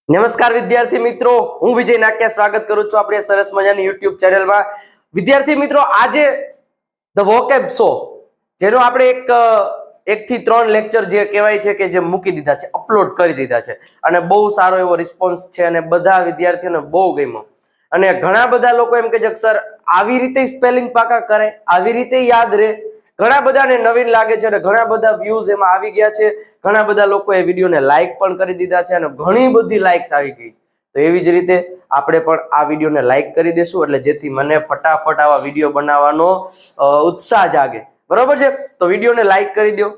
નમસ્કાર વિદ્યાર્થી મિત્રો, હું વિજય નાકિયા સ્વાગત કરું છું આપણી સરસ મજાની YouTube ચેનલમાં। વિદ્યાર્થી મિત્રો, આજે ધ વોકેબ શો જેનો આપણે એક થી 3 લેક્ચર જે કહેવાય છે કે જે મૂકી દીધા છે, અપલોડ કરી દીધા છે અને બહુ સારો એવો રિસ્પોન્સ છે અને બધા વિદ્યાર્થીઓને બહુ ગમ્યો અને ઘણા બધા લોકો એમ કહે છે કે સર આવી રીતે સ્પેલિંગ પાકા કરે, આવી રીતે યાદ રહે। ઘણા બધાને નવીન લાગે છે અને ઘણા બધા વ્યૂઝ એમાં આવી ગયા છે। ઘણા બધા લોકો એ વિડીયોને લાઈક પણ કરી દીધા છે અને ઘણી બધી લાઈક્સ આવી ગઈ છે। તો એવી જ રીતે આપણે પણ આ વિડીયોને લાઈક કરી દેશું એટલે જેથી મને ફટાફટ આવા વિડીયો બનાવવાનો ઉત્સાહ જાગે, બરોબર છે? તો વિડીયોને લાઈક કરી દો,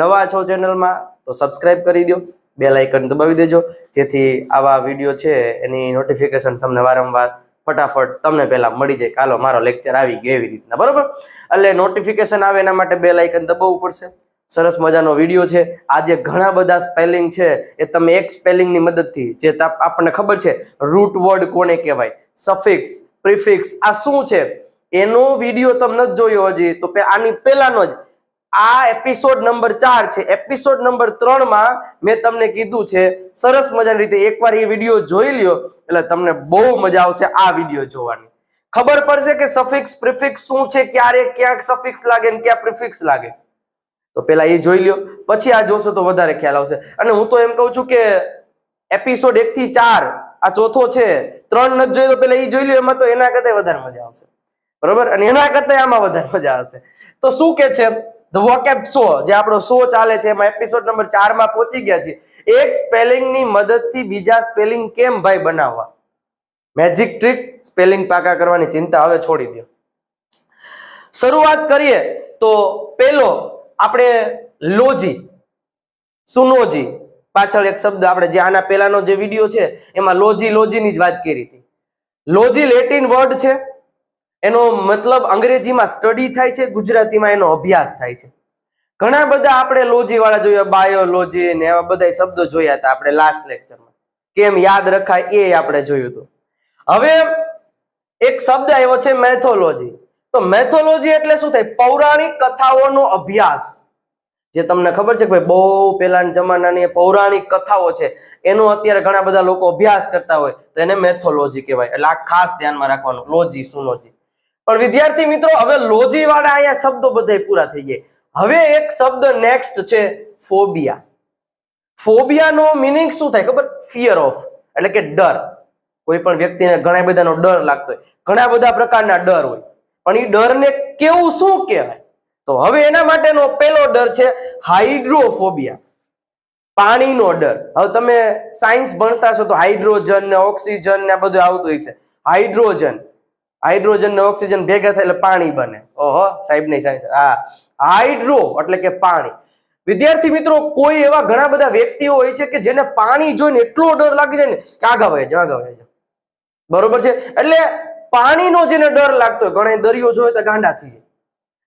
નવા છો ચેનલમાં તો સબસ્ક્રાઇબ કરી દો, બેલ આઇકન દબાવી દેજો જેથી આવા વિડીયો છે એની નોટિફિકેશન તમને વારંવાર ફટાફટ તમને પહેલા મળી જાય, કાલો મારો લેક્ચર આવી ગયો એવી રીતના, બરોબર? એટલે નોટિફિકેશન આવે એના માટે બેલ આઇકન દબાવવું પડશે। સરસ મજાનો વિડીયો છે। આજે ઘણા બધા સ્પેલિંગ છે એ તમે એક સ્પેલિંગની મદદથી, જે આપણને ખબર છે રૂટ વર્ડ કોને કહેવાય, સફિક્સ, પ્રિફિક્સ, આ શું છે એનો વિડીયો તમે નથી જોયો હજી તો આની પહેલાનો જ આ એપિસોડ નંબર 4 છે। એપિસોડ નંબર 3 માં મેં તમને કીધું છે સરસ મજાની રીતે એકવાર એ વિડીયો જોઈ લ્યો એટલે તમને બહુ મજા આવશે આ વિડીયો જોવાની। ખબર પડશે કે સફિક્સ પ્રિફિક્સ શું છે, ક્યારે ક્યાંક સફિક્સ લાગે ને ક્યાં પ્રિફિક્સ લાગે। તો પેલા એ જોઈ લ્યો, પછી આ જોશો તો વધારે ખ્યાલ આવશે। અને હું તો એમ કહું છું કે એપિસોડ 1 થી 4 આ ચોથો છે, 3 નથી જોઈ તો પેલા એ જોઈ લ્યો, એમાં તો એના કરતા વધારે મજા આવશે, બરોબર? અને એના કરતા આમાં વધારે મજા આવશે। તો શું કે છે ધ વોકેબ શો, જે આપણો શો ચાલે છે એમાં એપિસોડ નંબર 4 માં પહોંચી ગયા છે। એક સ્પેલિંગ ની મદદથી બીજા સ્પેલિંગ કેમ ભાઈ બનાવવા, મેજિક ટ્રીક, સ્પેલિંગ પાકા કરવાની ચિંતા હવે છોડી દો। શરૂઆત કરીએ તો પેલો આપણે લોજી, સુનોજી, પાછળ એક શબ્દ આપણે જે આના પહેલાનો જે વિડીયો છે એમાં લોજીની જ વાત કરી હતી। લોજી લેટિન વર્ડ છે, એનો મતલબ અંગ્રેજીમાં સ્ટડી થાય છે, ગુજરાતીમાં એનો અભ્યાસ થાય છે। ઘણા બધા આપણે લોજી વાળા જોયા, બાયોલોજી ને એવા બધા શબ્દો જોયા હતા આપણે લાસ્ટ લેક્ચરમાં, કેમ યાદ રખાય એ આપણે જોયું હતું। હવે એક શબ્દ આવ્યો છે મેથોલોજી। તો મેથોલોજી એટલે શું થાય? પૌરાણિક કથાઓનો અભ્યાસ। જે તમને ખબર છે કે ભાઈ બહુ પહેલાના જમાનાની પૌરાણિક કથાઓ છે એનો અત્યારે ઘણા બધા લોકો અભ્યાસ કરતા હોય તો એને મેથોલોજી કહેવાય। એટલે આ ખાસ ધ્યાનમાં રાખવાનું, લોજી, સુનોજી। પણ વિદ્યાર્થી મિત્રો, હવે લોજી વાળા અહીંયા શબ્દો બધા પૂરા થઈ ગયા। હવે એક શબ્દ નેક્સ્ટ છે ફોબિયા। ફોબિયાનો મીનિંગ શું થાય ખબર? ફિયર ઓફ, એટલે કે ડર। કોઈ પણ વ્યક્તિને ઘણા બધાનો ડર લાગતો હોય, ઘણા બધા પ્રકારના ડર હોય, પણ એ ડરને કેવું શું કહેવાય? તો હવે એના માટેનો પહેલો ડર છે હાઇડ્રોફોબિયા, પાણીનો ડર। હવે તમે સાયન્સ ભણતા છો તો હાઇડ્રોજન ને ઓક્સિજન ને બધું આવતું હશે। હાઇડ્રોજન ને ઓક્સિજન ભેગા થાય એટલે પાણી બને। ઓહો, સાહેબ નહીં સાયન્સ। હા, હાઇડ્રો એટલે કે પાણી। વિદ્યાર્થી મિત્રો, કોઈ એવા ઘણા બધા વ્યક્તિઓ હોય છે કે જેને પાણી જોઈને એટલો ડર લાગી જાય ને કે આગા વહી જાય, બરોબર છે? એટલે પાણીનો જેને ડર લાગતો હોય, ઘણા દરિયો જોયો તો ગાંડા થઈ જાય,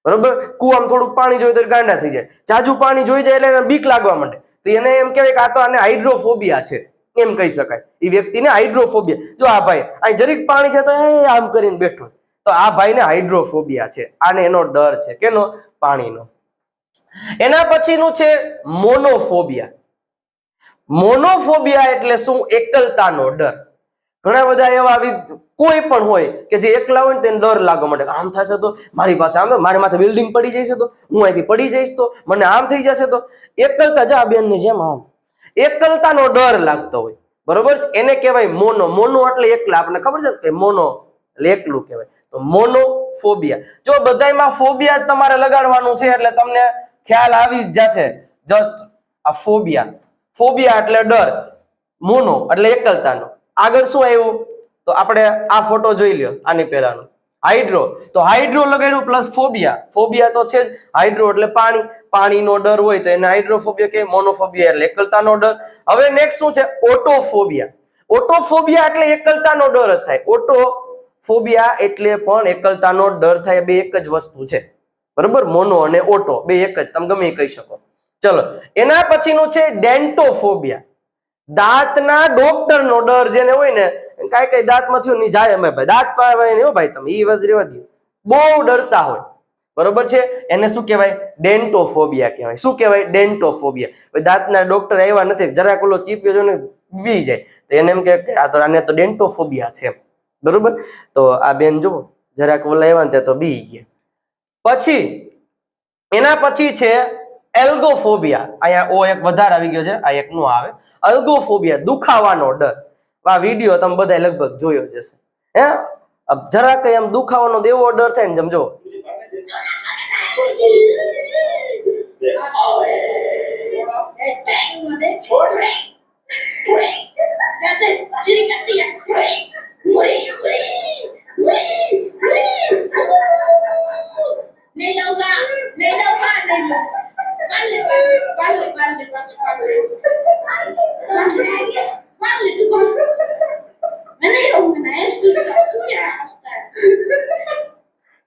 બરોબર? કુવામાં થોડુંક પાણી જોયું તો ગાંડા થઈ જાય, જાજુ પાણી જોઈ જાય એટલે એને બીક લાગવા માંડે, તો એને એમ કહેવાય કે આ તો આને હાઇડ્રોફોબિયા છે, એમ કહી શકાય। એ વ્યક્તિને હાઇડ્રોફોબિયા, જો આ ભાઈ અહીં જરીક પાણી છે તો આમ કરીને બેઠો, તો આ ભાઈને હાઇડ્રોફોબિયા છે, આને એનો ડર છે, કેનો? પાણીનો। એના પછીનું છે મોનોફોબિયા। મોનોફોબિયા એટલે શું? એકલતાનો ડર। ઘણા બધા એવા કોઈ પણ હોય કે જે એકલા હોય ને તેને ડર લાગવા માંડે, આમ થશે તો મારી પાસે, આમ મારી માથે બિલ્ડિંગ પડી જશે તો, હું અહીંથી પડી જઈશ તો, મને આમ થઈ જશે તો, એકલતા, જા બેન ની જેમ આમ એકલતાનો ડર લાગતો હોય, બરોબર છે? એને કહેવાય મોનો। મોનો એટલે એકલા, આપણને ખબર છે કે મોનો એટલે એકલું કહેવાય, તો મોનોફોબિયા। જો બધાયમાં ફોબિયા તમારે લગાડવાનું છે એટલે તમને ખ્યાલ આવી જ જશે। જસ્ટ આ ફોબિયા એટલે ડર, મોનો એટલે એકલતાનો। આગળ શું આવ્યું? તો આપણે આ ફોટો જોઈ લ્યો, આની પહેલાનો હાઇડ્રો, તો હાઇડ્રો લગાડ્યું પ્લસ ફોબિયા તો છે જ। હાઇડ્રો એટલે પાણી, પાણીનો ડર હોય તો એને હાઇડ્રોફોબિયા કે મોનોફોબિયા એટલે એકલતાનો ડર। હવે નેક્સ્ટ શું છે? ઓટોફોબિયા। ઓટોફોબિયા એટલે એકલતાનો ડર જ થાય, ઓટોફોબિયા એટલે પણ એકલતાનો ડર થાય। બે એક જ વસ્તુ છે, બરોબર? મોનો અને ઓટો બે એક જ, તમે ગમે એ કહી શકો। ચલો, એના પછીનું છે ડેન્ટોફોબિયા। દાંતના ડોક્ટરનો ડર જેને હોય ને, કઈ દાંતમાં થયું ની જાય, અમે ભાઈ દાંત પાડવા નહીં હો ભાઈ, તમે ઈ વજ રેવા દો, બહુ ડરતા હોય, બરોબર છે? એને શું કહેવાય? ડેન્ટોફોબિયા કહેવાય। શું કહેવાય? ડેન્ટોફોબિયા। દાંતના ડોક્ટર આવ્યા નથી, જરાક ઓલો ચીપ્યો જો ને બી જાય. તો એને એમ કે આ તો આને તો ડેન્ટોફોબિયા છે, બરોબર. તો આ બેન જુઓ જરાક બોલાવ્યા ને તો બી ગયા. પછી એના પછી છે એલ્ગોફોબિયા. અહીંયા ઓ એક વધારે આવી ગયો છે, આ એક નો આવે. એલ્ગોફોબિયા, દુખાવાનો ડર. આ વિડીયો તમે બધા લગભગ જોયો જ હશે. હે જરાક એમ દુખાવાનો એવો ડર થાય ને સમજો.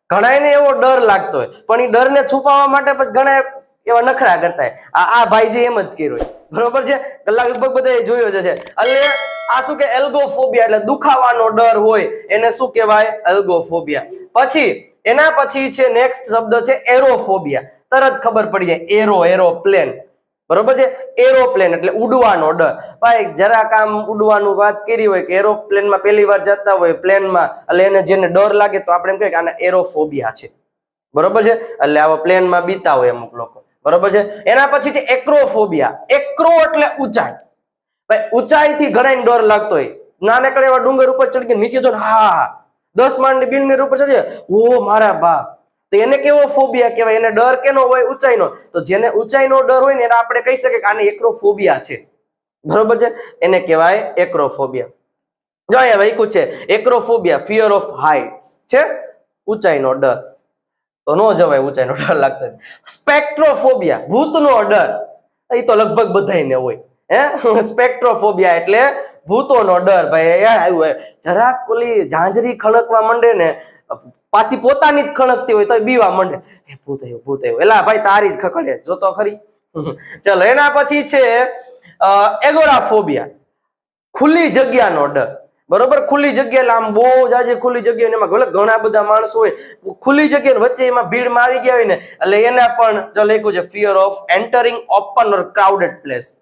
ઘણાને એવો ડર લાગતો હોય, પણ એ ડરને છુપાવવા માટે પછી ઘણા એવા નખરા કરતા હોય. આ ભાઈ જે એમ જ કર્યો, બરોબર છે. લગભગ બધા જોયો જ છે. એટલે આ શું કે એલ્ગોફોબિયા, એટલે દુખાવાનો ડર હોય એને શું કહેવાય? એલ્ગોફોબિયા. પછી એના પછી છે નેક્સ્ટ શબ્દ છે એરોફોબિયા. તરત ખબર પડી જાય, એરોપ્લેન, બરોબર છે. એરોપ્લેન એટલે ઉડવાનો ડર. ભાઈ જરાક આમ ઉડવાનું વાત કરી હોય કે એરોપ્લેનમાં પહેલી વાર જતા હોય પ્લેનમાં, એટલે એને જેને ડર લાગે તો આપણે એમ કહીએ કે આને એરોફોબિયા છે, બરોબર છે. એટલે આવા પ્લેનમાં બીતા હોય અમુક લોકો, બરોબર છે. એના પછી છે એક્રોફોબિયા. એક્રો એટલે ઊંચાઈ. ભાઈ ઊંચાઈથી ઘણાને ડર લાગતો હોય. નાનકડા એવા ડુંગર ઉપર ચડી કે નીચે જો, હા 10 માળની બિલ્ડિંગ ઉપર ચડી જાય, ઓ મારા બાપ, તો એને કેવો ફોબિયા કહેવાય? એને ડર કેનો હોય? ઊંચાઈનો. તો જેને ઊંચાઈનો ડર હોય ને એને આપણે કહી શકીએ કે આને એક્રોફોબિયા છે, બરોબર છે. એને કહેવાય એક્રોફોબિયા. જો અહીંયા લખ્યું છે એક્રોફોબિયા, ફિયર ઓફ હાઇટ્સ છે, ઊંચાઈનો ડર. તો નો જવાય, ઊંચાઈનો ડર લાગતો. સ્પેક્ટ્રોફોબિયા, ભૂતનો ડર. એ તો લગભગ બધાને હોય. સ્પેક્ટ્રોફોબિયા એટલે ભૂતોનો ડર. ભાઈ આવ્યું જરાક ઓલી ઝાંઝરી ખણકવા માંડે ને, પાછી પોતાની જ ખણકતી હોય તો બીવા માંડે, ભૂત આવ્યું. એલા ભાઈ તારી જ ખખડે, જો તો ખરી. ચલો એના પછી છે એગોરાફોબિયા, ખુલ્લી જગ્યાનો ડર, બરોબર. ખુલ્લી જગ્યા એટલે આમ બહુ જાજી ખુલ્લી જગ્યા, એમાં ઘણા બધા માણસો હોય, ખુલ્લી જગ્યા વચ્ચે એમાં ભીડમાં આવી ગયા હોય ને, એટલે એને પણ જો લખ્યું છે fear of entering open or crowded place.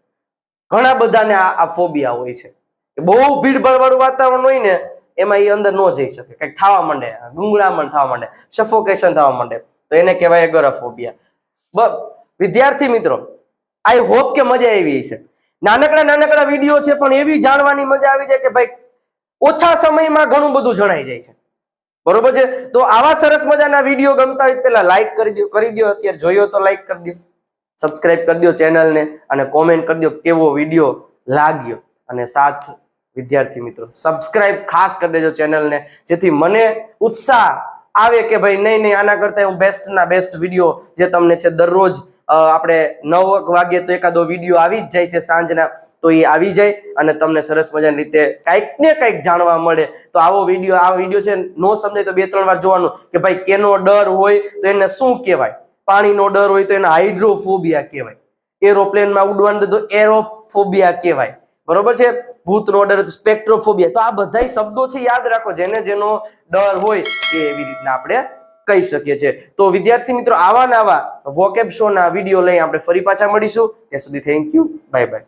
ઘણા બધાને આ ફોબિયા હોય છે. બહુ ભીડભાડ વાળું વાતાવરણ હોય ને એમાં એ અંદર ન જઈ શકે, કંઈક થવા માંડે, ગુંગળામણ થવા માંડે, સફોકેશન થવા માંડે, તો એને કહેવાય એગોરાફોબિયા. વિદ્યાર્થી મિત્રો, આઈ હોપ કે મજા આવી છે. નાનકડા વિડીયો છે પણ એવી જાણવાની મજા આવી જાય કે ભાઈ ઓછા સમયમાં ઘણું બધું જણાઈ જાય છે, બરોબર છે. તો આવા સરસ મજાના વિડીયો ગમતા હોય પહેલા લાઈક કરી દો. અત્યારે જોયો તો લાઈક કરી દો, સબસ્ક્રાઇબ કરી દો ચેનલને, અને કોમેન્ટ કરી દો કેવો વિડીયો લાગ્યો. અને સાથ વિદ્યાર્થી મિત્રો સબસ્ક્રાઇબ ખાસ કરી દેજો ચેનલને, જેથી મને ઉત્સાહ આવે કે ભાઈ નહીં આના કરતા હું બેસ્ટના બેસ્ટ વિડીયો જે તમને છે દરરોજ આપણે 9 વાગે તો એકાદો વિડીયો આવી જ જાય છે સાંજના, તો એ આવી જાય અને તમને સરસ મજાની રીતે કંઈક ને કંઈક જાણવા મળે. તો આ વિડીયો છે નો સમજાય તો 2-3 વાર જોવાનું કે ભાઈ કેનો ડર હોય તો એને શું કહેવાય. પાણીનો ડર હોય તો એને હાઇડ્રોફોબિયા કહેવાય. એરોપ્લેનમાં ઉડવાનું તો એરોફોબિયા કહેવાય, બરોબર છે. ભૂતનો ડર સ્પેક્ટ્રોફોબિયા. તો આ બધા શબ્દો છે યાદ રાખો, જેનો ડર હોય એ એવી રીતના આપણે કહી શકીએ છીએ. તો વિદ્યાર્થી મિત્રો આવા વોકેબ શો ના વિડીયો લઈ આપણે ફરી પાછા મળીશું. ત્યાં સુધી થેન્ક યુ, બાય બાય.